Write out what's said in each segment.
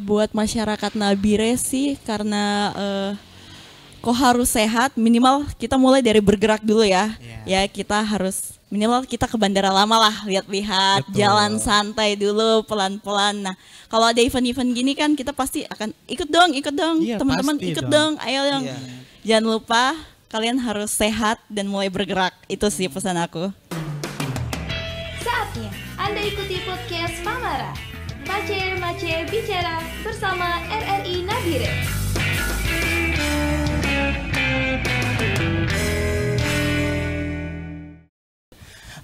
Buat masyarakat Nabire sih karena kok harus sehat, minimal kita mulai dari bergerak dulu ya. Ya kita harus minimal kita ke Bandara Lama lah, lihat-lihat, jalan santai dulu pelan-pelan. Nah kalau ada event-event gini kan kita pasti akan ikut dong, Iya, teman-teman pasti ikut dong. dong, ayo dong. Jangan lupa kalian harus sehat dan mulai bergerak, itu sih pesan aku. Saatnya Anda ikuti podcast Pamara. Mace bicara bersama RRI Nabire.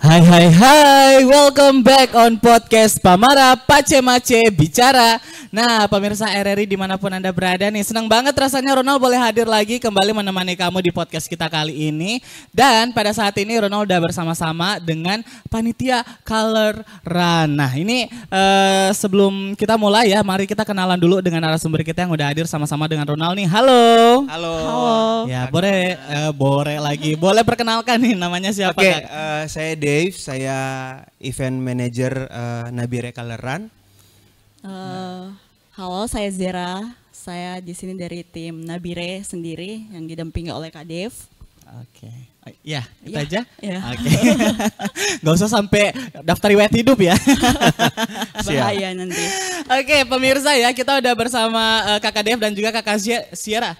Hai, welcome back on podcast Pamara Mace Bicara. Nah pemirsa RRI dimanapun Anda berada nih, senang banget rasanya Ronald boleh hadir lagi kembali menemani kamu di podcast kita kali ini. Dan pada saat ini Ronald udah bersama-sama dengan panitia Color Run. Nah ini sebelum kita mulai ya, mari kita kenalan dulu dengan narasumber kita yang udah hadir sama-sama dengan Ronald nih. Halo. Halo. Ya boleh perkenalkan nih namanya siapa? Oke, saya Dave, saya event manager Nabire Color Run. Halo, saya Zera. Saya di sini dari tim Nabire sendiri yang didampingi oleh Kak Dev. Oke. Ya, itu aja? Ya. Oke. Gak usah sampai daftar riwayat hidup ya. Bahaya nanti. Oke, pemirsa ya, kita udah bersama Kakak Dev dan juga Kakak Zera.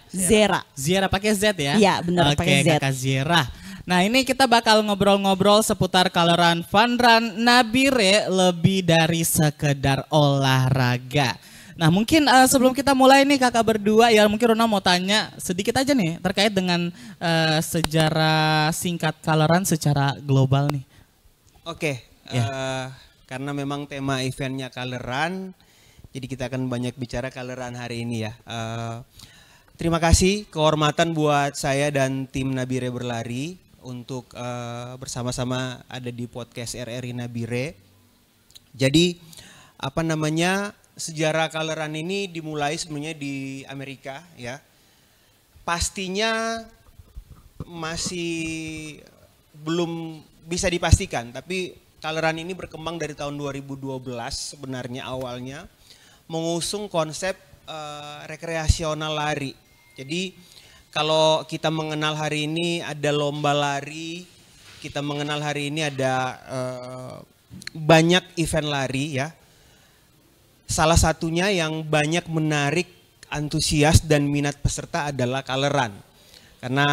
Zera pakai Z ya? Iya, benar pakai Z. Oke, Kakak Zera. Nah ini kita bakal ngobrol-ngobrol seputar Color Run Fun Run Nabire lebih dari sekedar olahraga. Nah mungkin sebelum kita mulai nih kakak berdua ya, mungkin Rona mau tanya sedikit aja nih terkait dengan sejarah singkat Color Run secara global nih. Oke, karena memang tema eventnya Color Run, jadi kita akan banyak bicara Color Run hari ini ya. Terima kasih, kehormatan buat saya dan tim Nabire Berlari untuk bersama-sama ada di podcast RRI Nabire. Jadi sejarah Color Run ini dimulai sebenarnya di Amerika ya. Pastinya masih belum bisa dipastikan, tapi Color Run ini berkembang dari tahun 2012 sebenarnya awalnya mengusung konsep rekreasional lari. Jadi kalau kita mengenal hari ini ada lomba lari, kita mengenal hari ini ada banyak event lari ya. Salah satunya yang banyak menarik antusias dan minat peserta adalah Color Run. Karena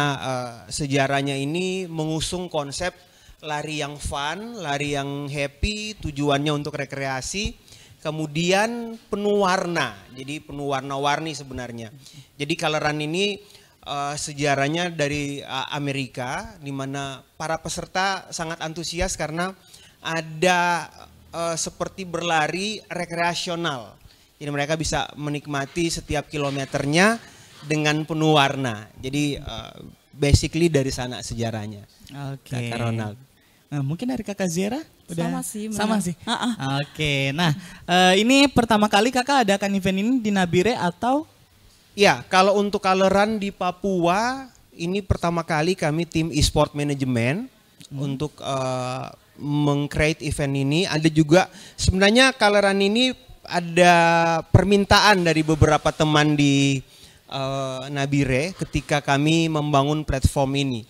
sejarahnya ini mengusung konsep lari yang fun, lari yang happy, tujuannya untuk rekreasi. Kemudian penuh warna, jadi penuh warna-warni sebenarnya. Jadi Color Run ini sejarahnya dari Amerika, di mana para peserta sangat antusias karena ada seperti berlari rekreasional. Jadi mereka bisa menikmati setiap kilometernya dengan penuh warna. Jadi basically dari sana sejarahnya. Oke. Kakak Ronald. Nah, mungkin dari Kakak Zera udah sama sih. Oke, nah ini pertama kali kakak adakan event ini di Nabire atau? Ya, kalau untuk Color Run di Papua ini pertama kali kami tim e-sport management untuk meng-create event ini. Ada juga sebenarnya Color Run ini ada permintaan dari beberapa teman di Nabire ketika kami membangun platform ini.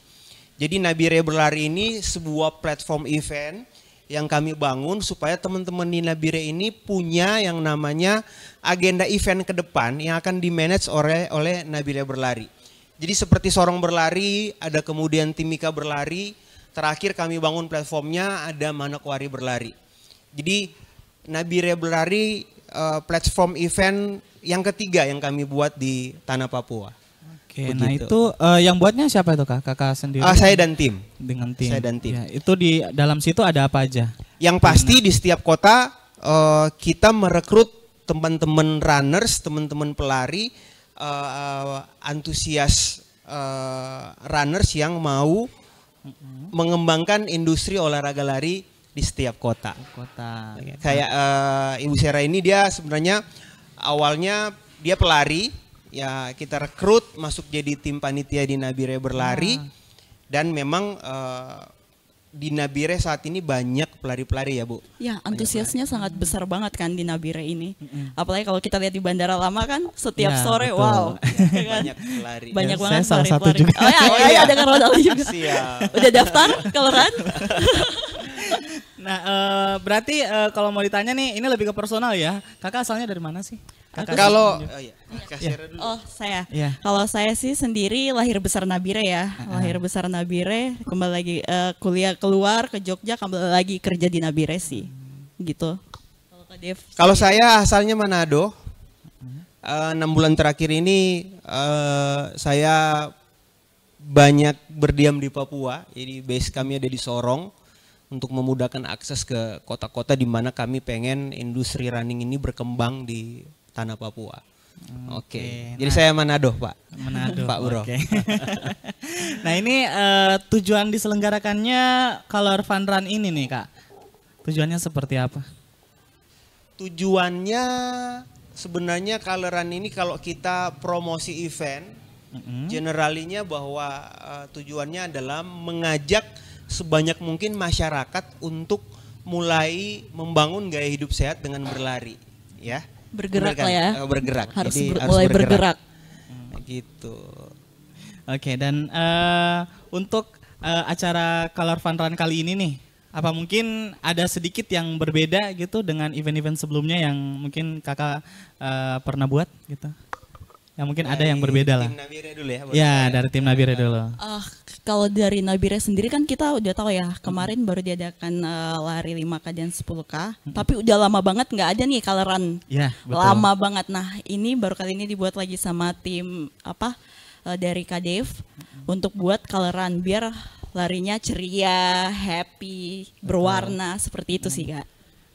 Jadi Nabire Berlari ini sebuah platform event yang kami bangun supaya teman-teman di Nabire ini punya yang namanya agenda event ke depan yang akan di-manage oleh Nabire Berlari. Jadi seperti Sorong Berlari, ada kemudian Timika Berlari, terakhir kami bangun platformnya ada Manokwari Berlari. Jadi Nabire Berlari platform event yang ketiga yang kami buat di Tanah Papua. Oke, begitu. nah itu yang buatnya siapa itu kak? Kakak sendiri? Saya dan tim. Dengan tim. Saya dan tim. Ya, itu di dalam situ ada apa aja? Yang pasti di setiap kota kita merekrut teman-teman runners, teman-teman pelari, antusias runners yang mau mengembangkan industri olahraga lari di setiap kota. Kayak Ibu Sera ini dia sebenarnya awalnya dia pelari. Ya kita rekrut masuk jadi tim panitia di Nabire Berlari dan memang di Nabire saat ini banyak pelari-pelari ya Bu? Ya, antusiasnya sangat besar banget kan di Nabire ini. Apalagi kalau kita lihat di Bandara Lama kan setiap Ya, sore, betul. wow. Banyak pelari. Banyak Ya, banget saya salah satu pelari-pelari. juga. Oh ya, Oh ya, iya. ada kan Ronaldo juga. Siap. Udah daftar keleran? Nah, berarti kalau mau ditanya nih, ini lebih ke personal ya. Kakak asalnya dari mana sih? Kakak Kalau kasih dulu. Oh, saya. Iya. Kalau saya sih sendiri lahir besar Nabire ya. Lahir besar Nabire, kembali lagi kuliah keluar ke Jogja, kembali lagi kerja di Nabire sih. Gitu. Kalau Kak Dev. Kalau saya asalnya Manado. 6 bulan terakhir ini saya banyak berdiam di Papua. Jadi base kami ada di Sorong untuk memudahkan akses ke kota-kota di mana kami pengen industri running ini berkembang di tanah Papua. Oke. Jadi saya Manado, Pak. Manado. Pak Bro. Oke. Nah, ini tujuan diselenggarakannya Color Fun Run ini nih, Kak. Tujuannya seperti apa? Tujuannya sebenarnya Coloran ini kalau kita promosi event, generalinya bahwa tujuannya adalah mengajak sebanyak mungkin masyarakat untuk mulai membangun gaya hidup sehat dengan berlari, ya. Bergerak Benar kan? lah ya. Bergerak. Harus Jadi mulai bergerak. Gitu. Oke, dan untuk acara Color Fun Run kali ini nih, apa mungkin ada sedikit yang berbeda gitu dengan event-event sebelumnya yang mungkin kakak pernah buat gitu? Ya mungkin ada yang berbeda lah. Tim Nabire dulu ya. Ya, dari tim Nabire dulu. Kalau dari Nabire sendiri kan kita udah tahu ya, kemarin baru diadakan lari 5K dan 10K, tapi udah lama banget nggak ada nih kaleran. Ya, betul. Lama banget. Nah, ini baru kali ini dibuat lagi sama tim dari Kak Dev untuk buat kaleran biar larinya ceria, happy, berwarna seperti itu sih, Kak.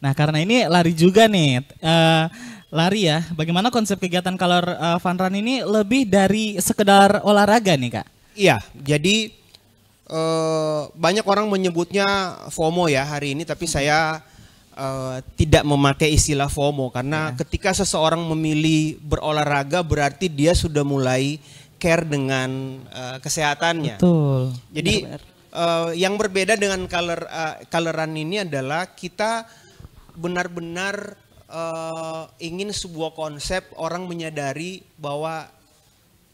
Nah, karena ini lari juga nih, lari ya. Bagaimana konsep kegiatan Color Fun Run ini lebih dari sekedar olahraga nih, Kak? Iya, jadi banyak orang menyebutnya FOMO ya hari ini, tapi saya tidak memakai istilah FOMO karena ketika seseorang memilih berolahraga berarti dia sudah mulai care dengan kesehatannya. Betul. Jadi yang berbeda dengan coloran ini adalah kita benar-benar ingin sebuah konsep orang menyadari bahwa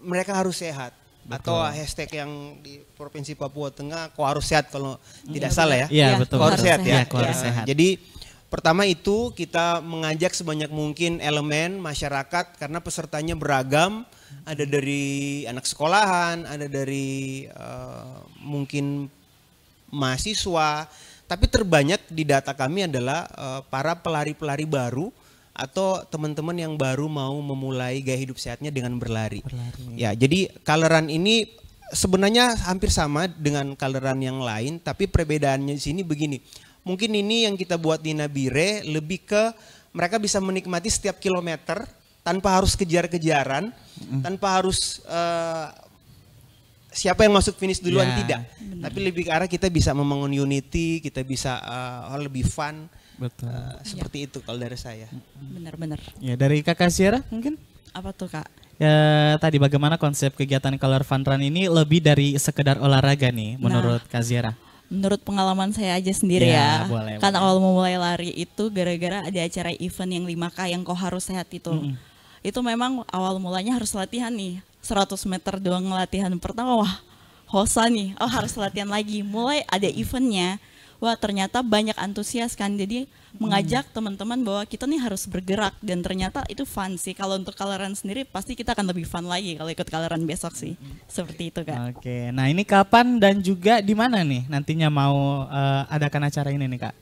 mereka harus sehat. Betul. Atau hashtag yang di Provinsi Papua Tengah, kau harus sehat kalau tidak salah ya. Iya, betul. Kau harus sehat ya. Kau harus sehat. Jadi pertama itu kita mengajak sebanyak mungkin elemen masyarakat karena pesertanya beragam. Ada dari anak sekolahan, ada dari mungkin mahasiswa. Tapi terbanyak di data kami adalah para pelari-pelari baru atau teman-teman yang baru mau memulai gaya hidup sehatnya dengan berlari. Ya, jadi coloran ini sebenarnya hampir sama dengan coloran yang lain, tapi perbedaannya di sini begini. Mungkin ini yang kita buat di Nabire lebih ke mereka bisa menikmati setiap kilometer tanpa harus kejar-kejaran, tanpa harus siapa yang masuk finish duluan, tidak. Tapi lebih ke arah kita bisa membangun unity, kita bisa lebih fun. Betul. Seperti itu kalau dari saya. Benar-benar. Ya, dari Kakak Sierra mungkin? Apa tuh, Kak? Ya, tadi bagaimana konsep kegiatan Color Fun Run ini lebih dari sekedar olahraga nih menurut Kak Sierra? Menurut pengalaman saya aja sendiri Ya, ya. boleh, Karena awal memulai lari itu gara-gara ada acara event yang 5K yang kau harus sehat itu. Itu memang awal mulanya harus latihan nih. 100 meter doang latihan pertama, wah hosa nih, oh harus latihan lagi. Mulai ada eventnya, wah ternyata banyak antusias kan. Jadi mengajak teman-teman bahwa kita nih harus bergerak dan ternyata itu fun sih. Kalau untuk coloran sendiri pasti kita akan lebih fun lagi kalau ikut coloran besok sih. Seperti itu, Kak. Oke, nah ini kapan dan juga di mana nih nantinya mau adakan acara ini nih, Kak?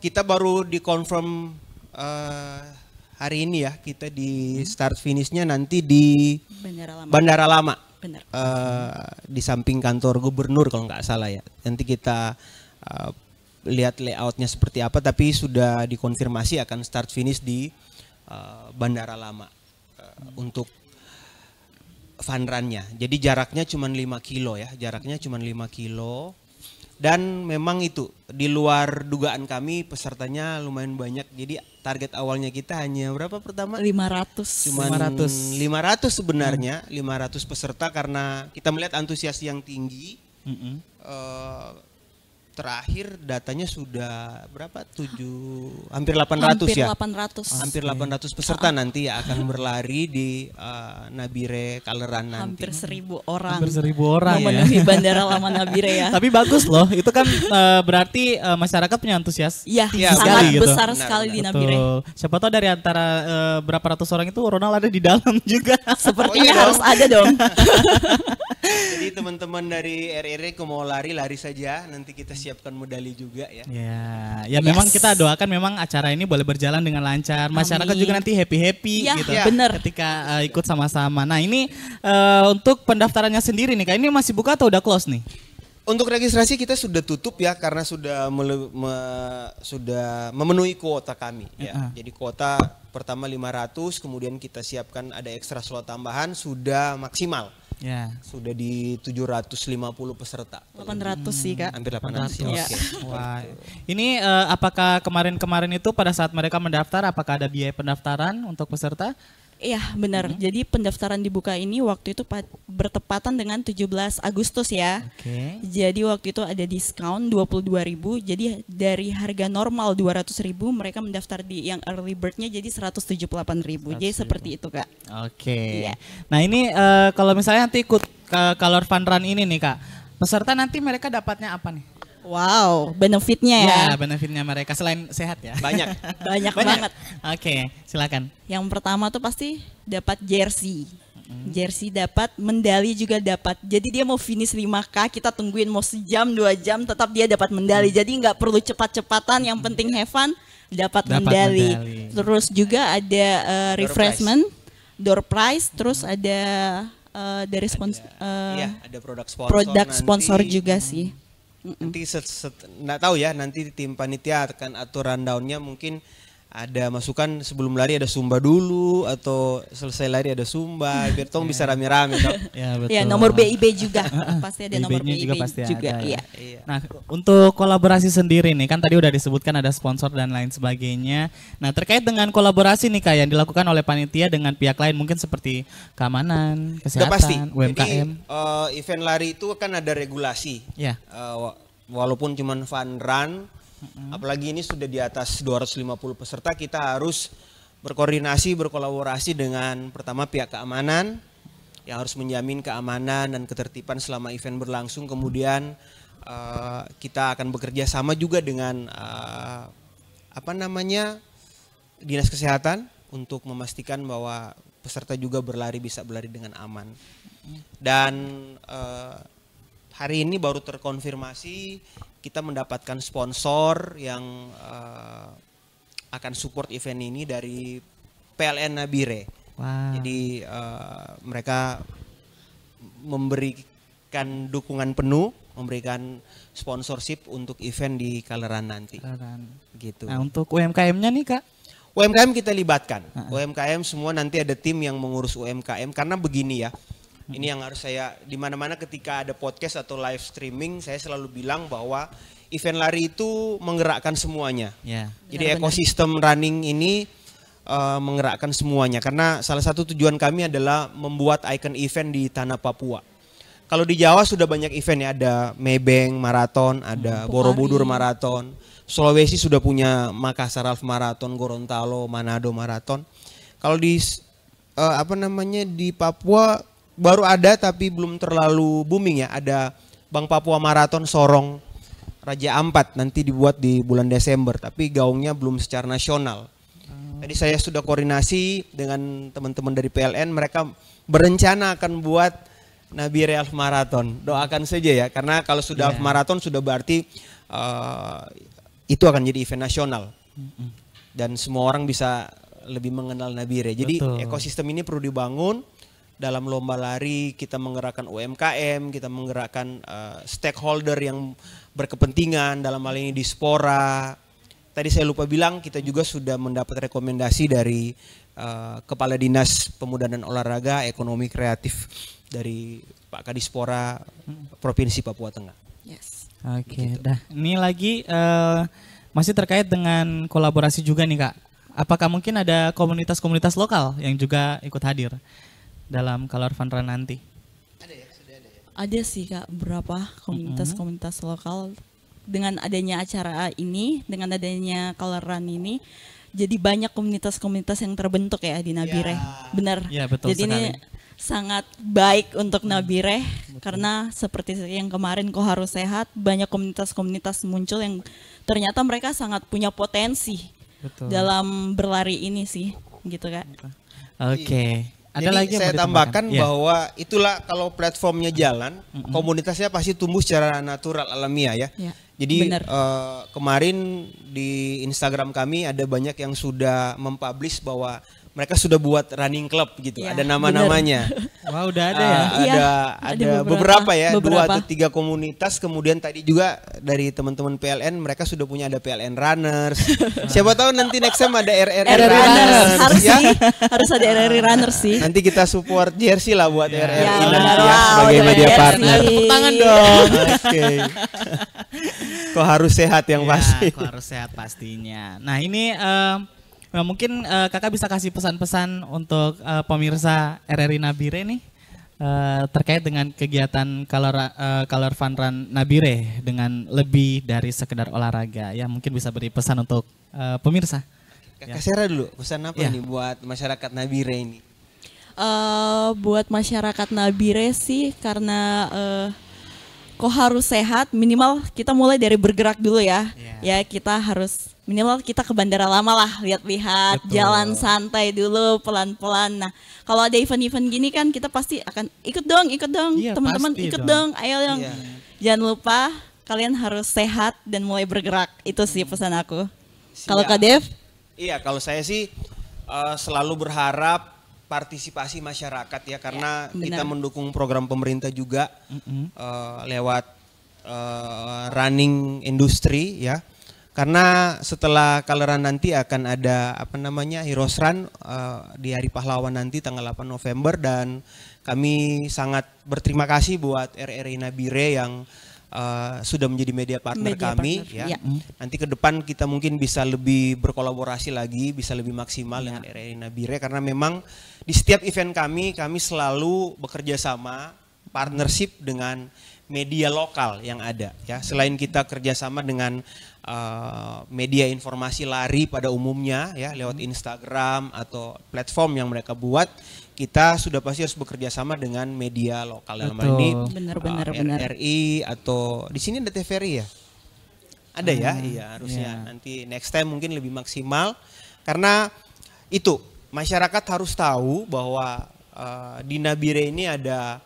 Kita baru dikonfirm hari ini ya, kita di start finishnya nanti di Bandara Lama. Benar. Di samping kantor gubernur kalau nggak salah ya. Nanti kita lihat layoutnya seperti apa, tapi sudah dikonfirmasi akan start finish di Bandara Lama untuk fun run-nya. Jadi jaraknya cuma 5 kilo ya, jaraknya cuma 5 kilo. Dan memang itu di luar dugaan kami pesertanya lumayan banyak. Jadi target awalnya kita hanya berapa pertama? 500. Cuma 500 sebenarnya, 500 peserta karena kita melihat antusias yang tinggi. Terakhir datanya sudah berapa? Hampir 800 ya. Hampir 800 peserta nanti ya akan berlari di Nabire Kaleran nanti. Hampir 1.000 orang. Hampir 1.000 orang memenuhi Bandara Lama Nabire ya. Tapi bagus loh, itu kan berarti masyarakat punya antusias. Iya, Ya, sangat gitu. besar sekali di Nabire. Siapa tahu dari antara berapa ratus orang itu Ronald ada di dalam juga. Sepertinya Oh, iya harus ada dong. Jadi teman-teman dari RRI mau lari saja. Nanti kita siapkan medali juga ya. Ya memang kita doakan memang acara ini boleh berjalan dengan lancar. Masyarakat Amin. juga nanti happy Ya, gitu. bener. Ketika ikut sama-sama. Nah ini untuk pendaftarannya sendiri nih, Kak, ini masih buka atau udah close nih? Untuk registrasi kita sudah tutup ya karena sudah sudah memenuhi kuota kami ya. Jadi kuota pertama 500, kemudian kita siapkan ada ekstra slot tambahan sudah maksimal. Ya. Sudah di 750 peserta. 800 sih Kak. Hampir 800 ya. Ya. Oke. Wah. Ini apakah kemarin itu pada saat mereka mendaftar apakah ada biaya pendaftaran untuk peserta? Iya benar. Jadi pendaftaran dibuka ini waktu itu bertepatan dengan 17 Agustus ya. Oke. Jadi waktu itu ada diskon 22.000. Jadi dari harga normal 200.000 mereka mendaftar di yang early bird-nya jadi 178.000. Jadi seperti itu Kak. Oke. Iya. Nah ini kalau misalnya nanti ikut ke Color Fun Run ini nih Kak, peserta nanti mereka dapatnya apa nih? Wow, benefitnya ya. Ya, benefitnya mereka selain sehat ya. Banyak. Banyak banget. Oke, silakan. Yang pertama tuh pasti dapat jersey. Jersey dapat, medali juga dapat. Jadi dia mau finish 5K, kita tungguin mau sejam 2 jam tetap dia dapat medali. Jadi nggak perlu cepat-cepatan, yang penting have fun, dapat medali. Terus juga ada refreshment, door prize, terus ada dari sponsor Iya, ada produk sponsor nanti. juga sih. Nanti nggak tahu ya, nanti tim panitia akan atur rundown-nya, mungkin ada masukan sebelum lari ada Zumba dulu atau selesai lari ada Zumba biar tong bisa rame-rame toh. Ya, betul. Ya, nomor BIP juga. Pasti ada nomor BIP-nya BIP juga pasti ada, Iya. Iya. Nah, untuk kolaborasi sendiri nih, kan tadi udah disebutkan ada sponsor dan lain sebagainya. Nah, terkait dengan kolaborasi nih Kak yang dilakukan oleh panitia dengan pihak lain mungkin seperti keamanan, Udah kesehatan, pasti. UMKM. Jadi event lari itu kan ada regulasi. Ya. Walaupun cuma fun run, apalagi ini sudah di atas 250 peserta, kita harus berkolaborasi dengan pertama pihak keamanan yang harus menjamin keamanan dan ketertiban selama event berlangsung. Kemudian kita akan bekerja sama juga dengan Dinas Kesehatan untuk memastikan bahwa peserta juga bisa berlari dengan aman. Dan hari ini baru terkonfirmasi kita mendapatkan sponsor yang akan support event ini dari PLN Nabire. Wow. Jadi mereka memberikan dukungan penuh, memberikan sponsorship untuk event di Kaleran nanti. Gitu. Nah, untuk UMKM-nya nih Kak? UMKM kita libatkan. UMKM semua nanti ada tim yang mengurus UMKM karena begini ya. Ini yang harus saya di mana-mana ketika ada podcast atau live streaming saya selalu bilang bahwa event lari itu menggerakkan semuanya. Ya. Jadi ekosistem running ini menggerakkan semuanya karena salah satu tujuan kami adalah membuat icon event di tanah Papua. Kalau di Jawa sudah banyak event ya, ada Maybank Marathon, ada Borobudur Marathon. Sulawesi sudah punya Makassar Half Marathon, Gorontalo, Manado Marathon. Kalau di di Papua baru ada tapi belum terlalu booming ya. Ada Bank Papua Marathon Sorong Raja Ampat nanti dibuat di bulan Desember tapi gaungnya belum secara nasional. Tadi saya sudah koordinasi dengan teman-teman dari PLN, mereka berencana akan buat Nabire Half Marathon. Doakan saja ya karena kalau sudah Half Marathon sudah berarti itu akan jadi event nasional. Dan semua orang bisa lebih mengenal Nabire. Jadi ekosistem ini perlu dibangun. Dalam lomba lari kita menggerakkan UMKM, kita menggerakkan stakeholder yang berkepentingan, dalam hal ini Dispora. Tadi saya lupa bilang kita juga sudah mendapat rekomendasi dari Kepala Dinas Pemuda dan Olahraga Ekonomi Kreatif dari Pak Kadispora Provinsi Papua Tengah. Yes. Oke, dah. Ini lagi masih terkait dengan kolaborasi juga nih Kak. Apakah mungkin ada komunitas-komunitas lokal yang juga ikut hadir dalam Color Fun Run nanti? Ada ya, sudah ada ya. Ada sih Kak beberapa komunitas-komunitas lokal dengan adanya acara ini, dengan adanya Color Run ini, jadi banyak komunitas-komunitas yang terbentuk ya di Nabire. Benar. Ya, betul jadi sekali. ini sangat baik untuk Nabire karena seperti yang kemarin Kok Harus Sehat, banyak komunitas-komunitas muncul yang ternyata mereka sangat punya potensi dalam berlari ini sih, gitu Kak. Oke. Ada Jadi lagi yang saya mau tambahkan ditambahkan? bahwa itulah kalau platformnya jalan, komunitasnya pasti tumbuh secara natural alamiah ya. Ya, Jadi benar. kemarin di Instagram kami ada banyak yang sudah mempublish bahwa mereka sudah buat running club gitu. Ya, ada nama-namanya. Wah, udah ada ya. Iya, Ada beberapa ya, 2 beberapa. atau 3 komunitas. Kemudian tadi juga dari teman-teman PLN mereka sudah punya ada PLN Runners. Siapa tahu nanti next time ada RRI RRI Runners harus ya. sih, harus ada RRI Runners sih. Nanti kita support jersey lah buat RRI Ya, nanti benar. ya, Wow, sebagai dapat media jersey. partner. Tepuk tangan dong. Oke. Kok harus sehat yang Ya, pasti. kok harus sehat pastinya. Nah ini mungkin kakak bisa kasih pesan-pesan untuk pemirsa RRI Nabire nih terkait dengan kegiatan Color Fun Run Nabire dengan lebih dari sekedar olahraga. Ya mungkin bisa beri pesan untuk pemirsa. Kakak Sera dulu, pesan apa Ya. nih buat masyarakat Nabire ini? Buat masyarakat Nabire sih karena Kok Harus Sehat, minimal kita mulai dari bergerak dulu ya. Ya kita harus minimal kita ke Bandara Lama lah, lihat-lihat, jalan santai dulu pelan-pelan. Nah kalau ada event-event gini kan kita pasti akan ikut dong Iya, teman-teman pasti ikut dong. dong, ayo dong. Iya. Jangan lupa kalian harus sehat dan mulai bergerak, itu sih pesan aku. Kalau Siap. Kak Dev? Iya, kalau saya sih selalu berharap partisipasi masyarakat ya, karena Ya, kita benar. mendukung program pemerintah juga lewat running industri ya. Karena setelah Kaleran nanti akan ada Heroes Run di Hari Pahlawan nanti tanggal 8 November, dan kami sangat berterima kasih buat RRI Nabire yang sudah menjadi media partner kami ya. Nanti ke depan kita mungkin bisa lebih berkolaborasi lagi, bisa lebih maksimal dengan RRI Nabire, karena memang di setiap event kami selalu bekerja sama partnership dengan media lokal yang ada ya. Selain kita kerjasama dengan media informasi lari pada umumnya ya lewat Instagram atau platform yang mereka buat, kita sudah pasti harus bekerja sama dengan media lokal. Dalam hal ini Benar. RRI atau di sini ada TVRI ya? Ada ya? Iya, harusnya nanti next time mungkin lebih maksimal, karena itu masyarakat harus tahu bahwa di Nabire ini ada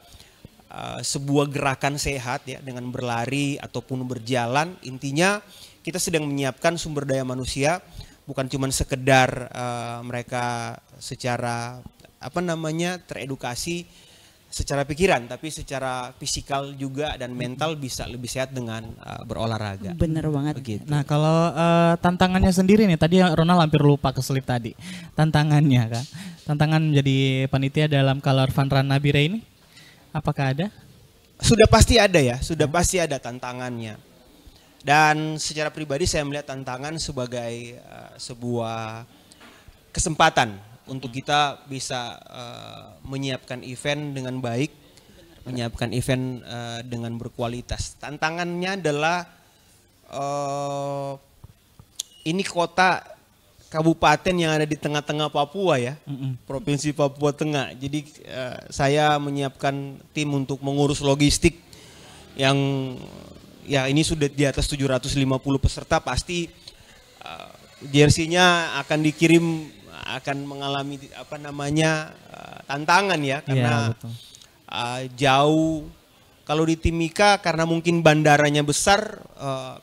sebuah gerakan sehat ya, dengan berlari ataupun berjalan. Intinya kita sedang menyiapkan sumber daya manusia, bukan cuma sekedar mereka secara teredukasi secara pikiran, tapi secara fisikal juga dan mental bisa lebih sehat dengan berolahraga. Bener banget. Begitu. Nah kalau tantangannya sendiri nih, tadi Ronald hampir lupa keselip tadi. Tantangannya kan, tantangan menjadi panitia dalam Color Fun Run Nabire ini, apakah ada? Sudah pasti ada ya, sudah pasti ada tantangannya. Dan secara pribadi saya melihat tantangan sebagai sebuah kesempatan untuk kita bisa menyiapkan event dengan baik, menyiapkan event dengan berkualitas. Tantangannya adalah ini kota kabupaten yang ada di tengah-tengah Papua ya, Provinsi Papua Tengah. Jadi saya menyiapkan tim untuk mengurus logistik yang ya ini sudah di atas 750 peserta, pasti jersey-nya akan dikirim, akan mengalami tantangan ya, karena betul. jauh. Kalau di Timika karena mungkin bandaranya besar,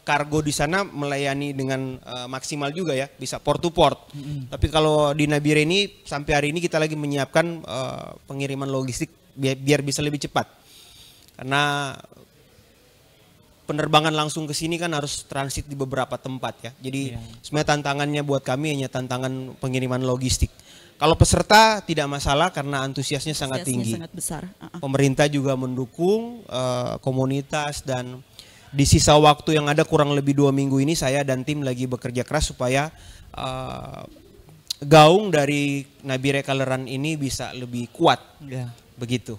kargo di sana melayani dengan maksimal juga ya, bisa port to port. Tapi kalau di Nabire ini sampai hari ini kita lagi menyiapkan pengiriman logistik biar bisa lebih cepat. Karena penerbangan langsung ke sini kan harus transit di beberapa tempat ya. Jadi sebenarnya tantangannya buat kami hanya tantangan pengiriman logistik. Kalau peserta tidak masalah karena antusiasnya sangat tinggi. Sangat besar. Pemerintah juga mendukung komunitas, dan di sisa waktu yang ada kurang lebih 2 minggu ini saya dan tim lagi bekerja keras supaya gaung dari Nabire Color Run ini bisa lebih kuat. Begitu.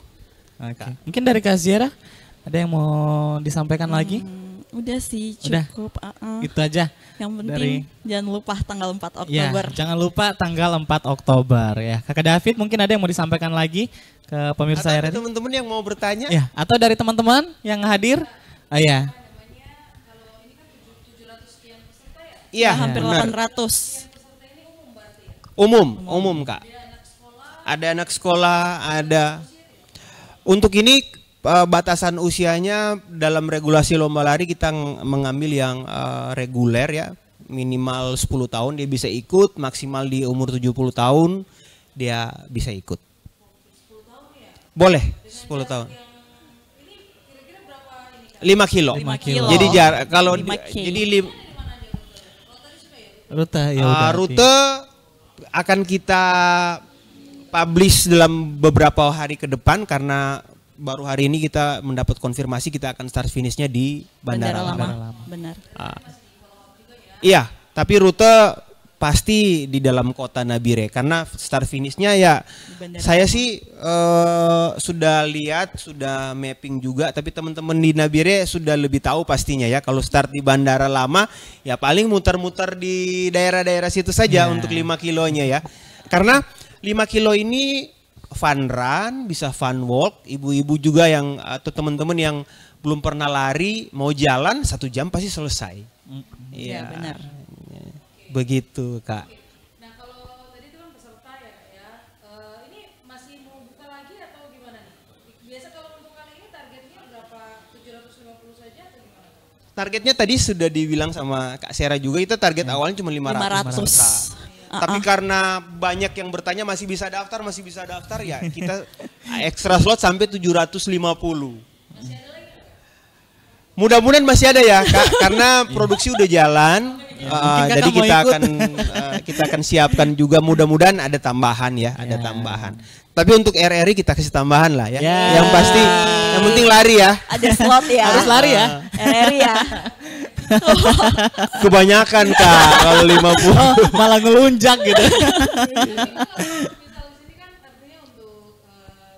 Oke. Mungkin dari Kak Ziara ada yang mau disampaikan lagi? Udah sih Udah. cukup. Gitu aja. Yang penting jangan lupa tanggal 4 Ya, Oktober. jangan lupa tanggal 4 Oktober ya. Kakak David mungkin ada yang mau disampaikan lagi ke pemirsa Atau ada RRI? teman-teman yang mau bertanya? Ya, atau dari teman-teman yang hadir? Ya. Iya, Hampir benar. 800. Umum Kak. Ada anak sekolah, ada. Untuk ini batasan usianya dalam regulasi lomba lari kita mengambil yang reguler ya. Minimal 10 tahun dia bisa ikut, maksimal di umur 70 tahun dia bisa ikut. Boleh, 10 tahun. 5 kilo. 5 kilo. Jadi kalau 5K. jadi Rute ya udah. rute akan kita publish dalam beberapa hari ke depan karena baru hari ini kita mendapat konfirmasi kita akan start finishnya di Bandara Lama. Benar. Iya, tapi rute pasti di dalam kota Nabire karena start finishnya ya Bandara saya sih sudah lihat, sudah mapping juga, tapi teman-teman di Nabire sudah lebih tahu pastinya ya kalau start di Bandara Lama ya paling muter-muter di daerah-daerah situ saja untuk 5 kilonya ya. Karena 5 kilo ini fun run, bisa fun walk, ibu-ibu juga yang atau teman-teman yang belum pernah lari mau jalan 1 jam pasti selesai. Iya, benar. Begitu Kak. Nah kalau tadi itu kan peserta ya Kak ya, ini masih mau buka lagi atau gimana nih? Biasa kalau untuk kali ini targetnya berapa? 750 saja atau gimana? Targetnya tadi sudah dibilang sama Kak Sera juga itu target awalnya cuma 500. 500. Tapi karena banyak yang bertanya masih bisa daftar ya kita ekstra slot sampai 750. Mudah-mudahan masih ada ya Kak karena produksi udah jalan. Jadi kita akan siapkan juga mudah-mudahan ada tambahan ya, ada tambahan. Tapi untuk RRI kita kasih tambahan lah ya. Yang pasti yang penting lari ya. Ada slot ya. Harus lari ya. RRI ya. Kebanyakan Kak kalau 50. Oh, malah ngelunjak gitu. Misal di sini kan artinya untuk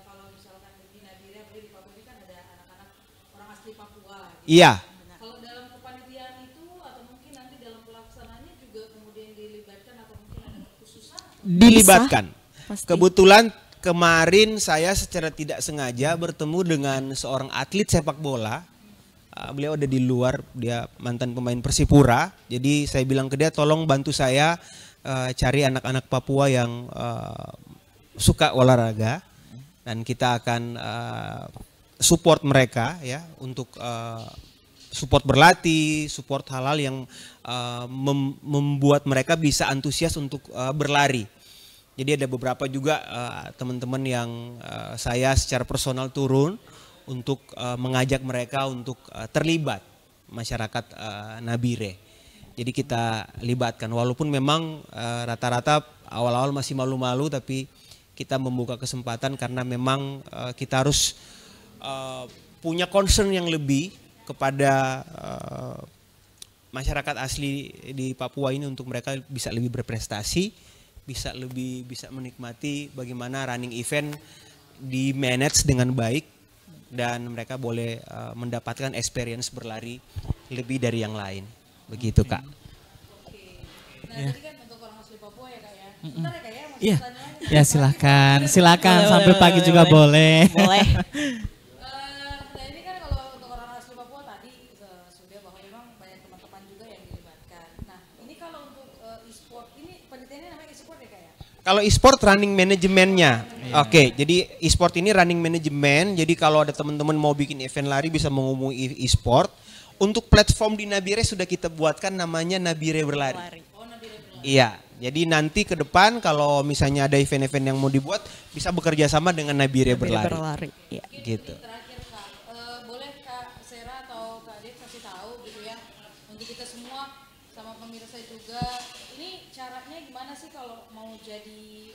kalau misalkan di Nabire apalagi di Papua ini kan ada anak-anak orang asli Papua. Gitu. Iya. Kalau dalam kepanitiaan itu atau mungkin nanti dalam pelaksanaannya juga kemudian dilibatkan atau mungkin ada kekhususan? Dilibatkan. Pasti. Kebetulan kemarin saya secara tidak sengaja bertemu dengan seorang atlet sepak bola. Beliau ada di luar, dia mantan pemain Persipura. Jadi saya bilang ke dia tolong bantu saya cari anak-anak Papua yang suka olahraga dan kita akan support mereka ya untuk support berlatih, support hal-hal yang membuat mereka bisa antusias untuk berlari. Jadi ada beberapa juga teman-teman yang saya secara personal turun untuk mengajak mereka untuk terlibat masyarakat Nabire. Jadi kita libatkan walaupun memang rata-rata awal-awal masih malu-malu tapi kita membuka kesempatan karena memang kita harus punya concern yang lebih kepada masyarakat asli di Papua ini untuk mereka bisa lebih berprestasi, bisa menikmati bagaimana running event di manage dengan baik dan mereka boleh mendapatkan experience berlari lebih dari yang lain. Begitu Kak. Oke. Nah tadi kan untuk orang asli Papua ya Kak ya. Bentar ya Kak ya, masih Iya. pertanyaan lagi. Ya silakan Boleh, sampai boleh, pagi boleh, juga boleh. boleh. Boleh. Nah ini kan kalau untuk orang asli Papua tadi sudah bahwa memang banyak teman-teman juga yang dilibatkan. Nah ini kalau untuk e-sport ini penelitiannya namanya e-sport ya Kak ya? Kalau e-sport running manajemennya. Oke, jadi e-sport ini running manajemen. Jadi kalau ada teman-teman mau bikin event lari bisa menghubungi e-sport. Untuk platform di Nabire sudah kita buatkan namanya Nabire Berlari. Iya, jadi nanti ke depan kalau misalnya ada event-event yang mau dibuat bisa bekerja sama dengan Nabire Berlari. Iya. Gitu. Terakhir Kak, boleh Kak Sera atau Kak Dev kasih tahu gitu ya untuk kita semua sama pemirsa juga ini caranya gimana sih kalau mau jadi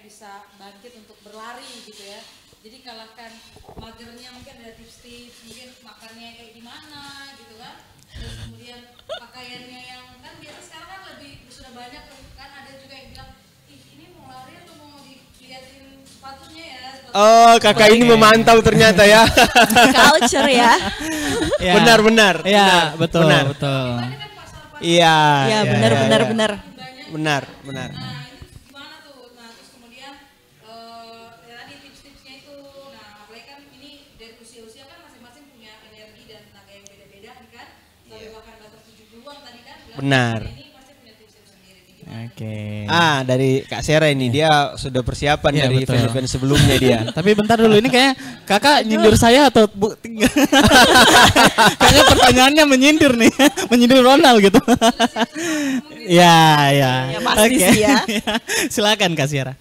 bisa bangkit untuk berlari gitu ya. Jadi kalahkan magernya mungkin ada tips-tips mungkin makannya kayak gimana gitu kan. Terus kemudian pakaiannya yang kan biasa sekarang kan lebih sudah banyak kan ada juga yang bilang ih ini mau lari atau mau dilihatin sepatunya ya Oh, kakak ini memantau ternyata ya. Culture ya. Ya. Benar. Iya, betul, benar. betul. Iya. Ya benar. Nah, Itu gimana tuh? Nah terus kemudian ya tadi tips-tipsnya itu. Nah apalagi kan ini dari usia-usia kan masing-masing punya energi dan tenaga yang beda-beda nih kan. Sampai bahkan batas 70-an tadi kan. Benar. Ini pasti punya tips-tips sendiri. Gimana? Oke. Dari Kak Sera ini dia sudah persiapan Iya, dari betul. event-event sebelumnya dia. Tapi bentar dulu, ini kayak kakak nyindir saya atau kayaknya pertanyaannya menyindir nih, menyindir Ronald gitu. Ya. Ya, pasti Oke. sih ya. Silakan Kak Sierra.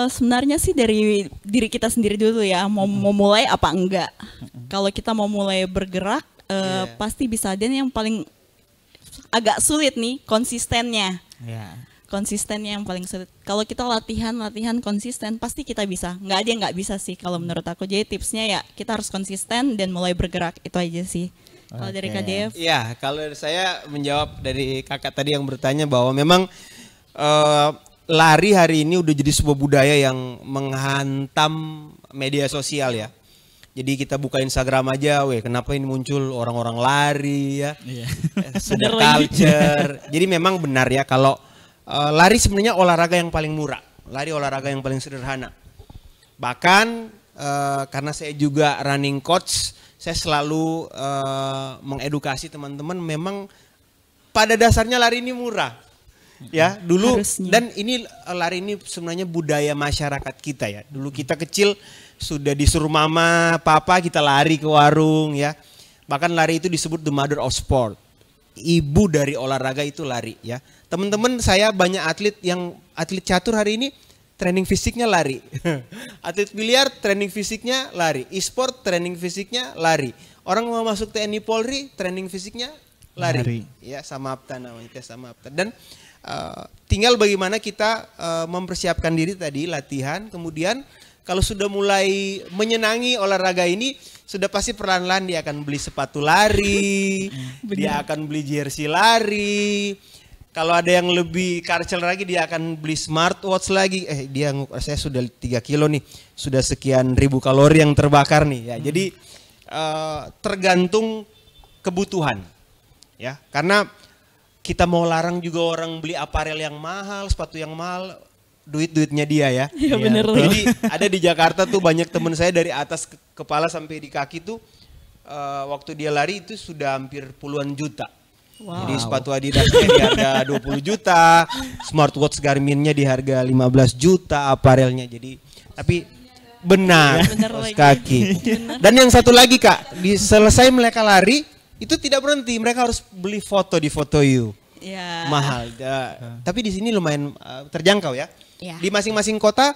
Sebenarnya sih dari diri kita sendiri dulu ya, mau mulai apa enggak. Kalau kita mau mulai bergerak, pasti bisa. Dan yang paling agak sulit nih konsistennya. Ya. Konsistennya yang paling sulit. Kalau kita latihan konsisten, pasti kita bisa. Nggak ada yang nggak bisa sih kalau menurut aku. Jadi tipsnya ya kita harus konsisten dan mulai bergerak, itu aja sih. Kalau dari Kak Dev, Iya, kalau saya menjawab dari kakak tadi yang bertanya bahwa memang lari hari ini udah jadi sebuah budaya yang menghantam media sosial ya. Jadi kita buka Instagram aja, kenapa ini muncul orang-orang lari ya, sudah culture. Jadi memang benar ya kalau lari sebenarnya olahraga yang paling murah, lari olahraga yang paling sederhana. Bahkan karena saya juga running coach, saya selalu mengedukasi teman-teman memang pada dasarnya lari ini murah. Ya, dulu Harusnya. Dan ini lari ini sebenarnya budaya masyarakat kita ya. Dulu kita kecil sudah disuruh mama, papa kita lari ke warung ya. Bahkan lari itu disebut the mother of sport. Ibu dari olahraga itu lari ya. Teman-teman saya banyak atlet catur hari ini training fisiknya lari. Atlet biliar training fisiknya lari. E-sport training fisiknya lari. Orang mau masuk TNI Polri training fisiknya lari. Ya, Samapta namanya, tes Samapta. Dan tinggal bagaimana kita mempersiapkan diri tadi, latihan, kemudian kalau sudah mulai menyenangi olahraga ini, sudah pasti perlahan-lahan dia akan beli sepatu lari, dia akan beli jersey lari. Kalau ada yang lebih karcel lagi, dia akan beli smartwatch lagi. Saya sudah 3 kilo nih, sudah sekian ribu kalori yang terbakar nih. Ya, jadi tergantung kebutuhan, ya. Karena kita mau larang juga orang beli aparel yang mahal, sepatu yang mahal, duitnya dia ya. Iya bener. Jadi ada di Jakarta tuh banyak teman saya dari atas kepala sampai di kaki tuh waktu dia lari itu sudah hampir puluhan juta. Wow. Jadi sepatu Adidasnya di harga 20 juta, smartwatch Garminnya di harga 15 juta, aparelnya. Jadi tapi benar, Bener kaos lagi. kaki. Dan yang satu lagi Kak, selesai mereka lari itu tidak berhenti, mereka harus beli foto di Foto You. ya. Mahal. Tapi di sini lumayan terjangkau ya. Ya. Di masing-masing kota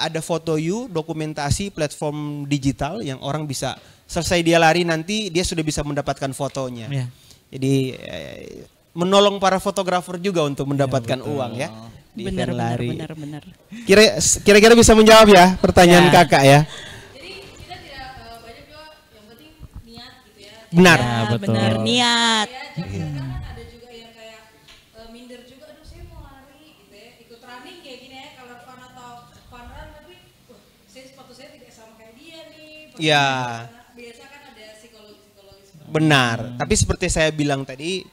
ada Foto You, dokumentasi platform digital yang orang bisa selesai dia lari nanti dia sudah bisa mendapatkan fotonya. Ya. Jadi menolong para fotografer juga untuk mendapatkan uang ya di Benar, event lari. benar. Kira-kira bisa menjawab ya pertanyaan Ya. kakak ya. Jadi kita tidak banyak juga yang penting niat gitu ya. Benar. Ya, betul. Benar, niat. Ya, jangan kan ada juga yang kayak minder juga, aduh saya mau lari gitu ya, ikut running kayak gini ya, kalau fun atau fun run tapi sepatu saya tidak sama kayak dia nih. Iya. Biasa kan ada psikologi seperti Benar. Tapi seperti saya bilang tadi,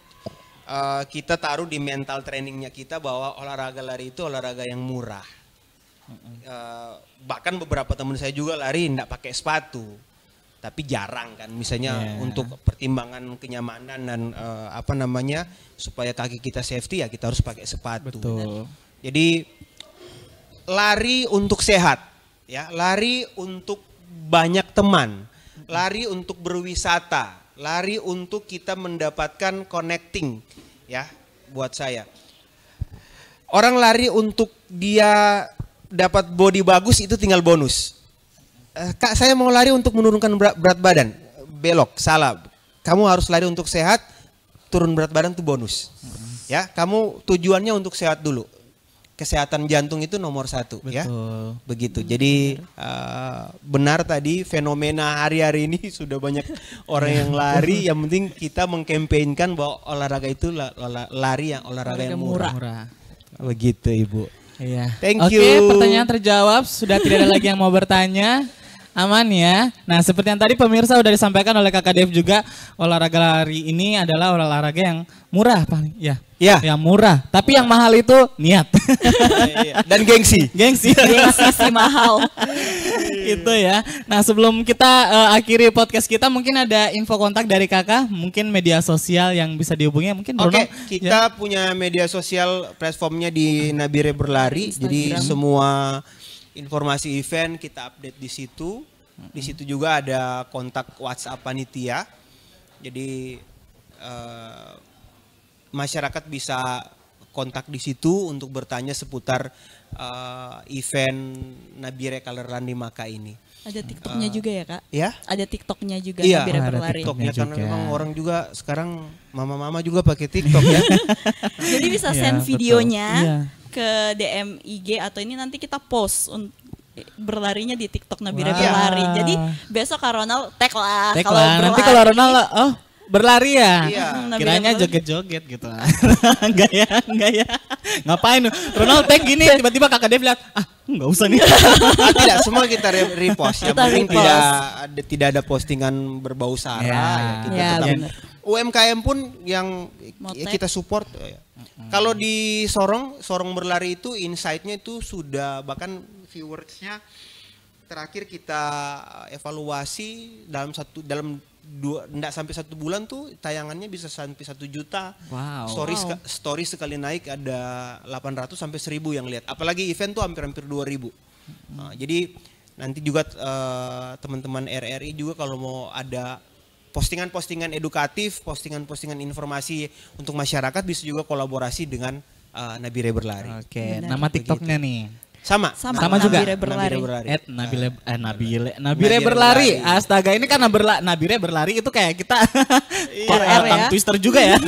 kita taruh di mental trainingnya kita bahwa olahraga lari itu olahraga yang murah. Bahkan beberapa teman saya juga lari tidak pakai sepatu, tapi jarang kan. Misalnya untuk pertimbangan kenyamanan dan supaya kaki kita safety ya kita harus pakai sepatu. Betul. Jadi lari untuk sehat, ya, lari untuk banyak teman, lari untuk berwisata, lari untuk kita mendapatkan connecting, ya, buat saya. Orang lari untuk dia dapat body bagus itu tinggal bonus. Kak, saya mau lari untuk menurunkan berat badan. Belok, salah. Kamu harus lari untuk sehat, turun berat badan itu bonus. Ya, kamu tujuannya untuk sehat dulu. Kesehatan jantung itu nomor 1. Betul. Ya. Begitu. Jadi benar tadi fenomena hari-hari ini sudah banyak orang yang lari. Yang penting kita mengkampanyekan bahwa olahraga itu lari yang olahraga yang murah. Murah. Begitu Ibu. Iya. Thank Oke, you. pertanyaan terjawab. Sudah tidak ada lagi yang mau bertanya. Aman ya. Nah, seperti yang tadi pemirsa udah disampaikan oleh Kakak Dev juga, olahraga lari ini adalah olahraga yang murah paling. Ya. Ya. Yang murah. Tapi yang mahal itu niat. Dan gengsi. Gengsi. Gengsi sih mahal. Itu ya. Nah, sebelum kita akhiri podcast kita, mungkin ada info kontak dari Kakak, mungkin media sosial yang bisa dihubungi, mungkin Oke, Ronald? kita punya media sosial platformnya di Nabire Berlari. Jadi semua informasi event kita update di situ. Di situ juga ada kontak WhatsApp panitia. Jadi masyarakat bisa kontak di situ untuk bertanya seputar event Nabire Color Run di Maka ini. Ada TikToknya juga ya kak? Ya? Ada TikToknya juga Iya, Nabire ada Berlari. TikToknya. TikToknya karena juga. memang orang juga sekarang mama-mama juga pakai TikTok ya. Jadi bisa Iya, send betul. videonya Iya. ke DM IG atau ini nanti kita post berlarinya di TikTok Nabire Wah. Berlari. Jadi besok Kak Ronald tag lah. Tek Kalau lah. Nanti berlari. kalau Ronald, oh berlari ya? Iya. Nabire Kiranya Berlari. joget-joget gitu. Enggak ya, enggak ya. Ngapain? Ronald tag gini, tiba-tiba Kakak Dev lihat, enggak usah nih. Tidak, semua kita repost. Yang Kita penting repost. tidak ada postingan berbau sara. Ya. Ya, kita Ya, tetap benar. UMKM pun yang Mau ya tag. kita support. Ya. Kalau di Sorong Berlari itu insight-nya itu sudah bahkan viewersnya terakhir kita evaluasi enggak sampai 1 bulan tuh tayangannya bisa sampai 1 juta. Wow. Story sekali naik ada 800 sampai 1000 yang lihat. Apalagi event tuh hampir 2000. Nah, jadi nanti juga teman-teman RRI juga kalau mau ada postingan-postingan edukatif, postingan-postingan informasi untuk masyarakat bisa juga kolaborasi dengan Nabire Berlari. Oke, Benar. nama TikToknya nih. Sama Sama juga? Nabire Berlari. Nabire Berlari. Astaga, ini kan Nabire Berlari itu kayak kita R ya. Twister juga ya.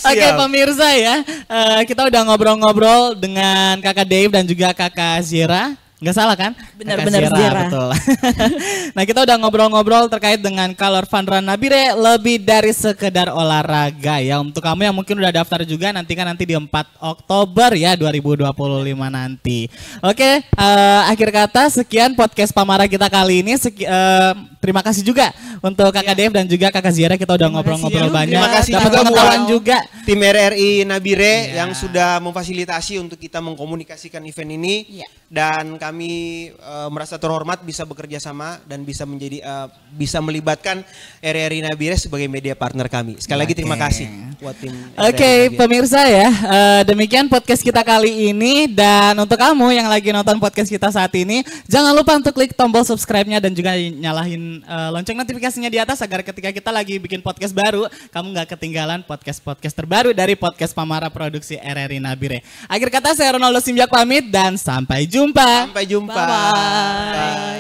Oke, Siap. pemirsa ya. Kita udah ngobrol-ngobrol dengan Kakak Dave dan juga Kakak Zira. Nggak salah kan? Benar, Kakak benar, Zira. Betul. Nah, kita udah ngobrol-ngobrol terkait dengan Color Fun Run Nabire lebih dari sekedar olahraga ya. Untuk kamu yang mungkin udah daftar juga nantikan nanti di 4 Oktober ya 2025 nanti. Oke, akhir kata sekian podcast Pamara kita kali ini. Terima kasih juga untuk Kakak Dev dan juga Kakak Zira, kita udah ngobrol-ngobrol juga. banyak. Terima kasih Dapat juga pengetahuan buat juga. tim RRI Nabire Iya. yang sudah memfasilitasi untuk kita mengkomunikasikan event ini. Iya. Dan kami merasa terhormat bisa bekerja sama dan bisa bisa melibatkan RRI Nabire sebagai media partner kami. Sekali lagi terima kasih buat tim RRI Oke, Nabire. pemirsa ya, demikian podcast kita kali ini. Dan untuk kamu yang lagi nonton podcast kita saat ini, jangan lupa untuk klik tombol subscribe-nya dan juga nyalahin lonceng notifikasinya di atas agar ketika kita lagi bikin podcast baru, kamu nggak ketinggalan podcast-podcast terbaru dari podcast Pamara Produksi RRI Nabire. Akhir kata saya Ronaldo Simjak pamit dan sampai jumpa. Sampai jumpa. Bye-bye. Bye.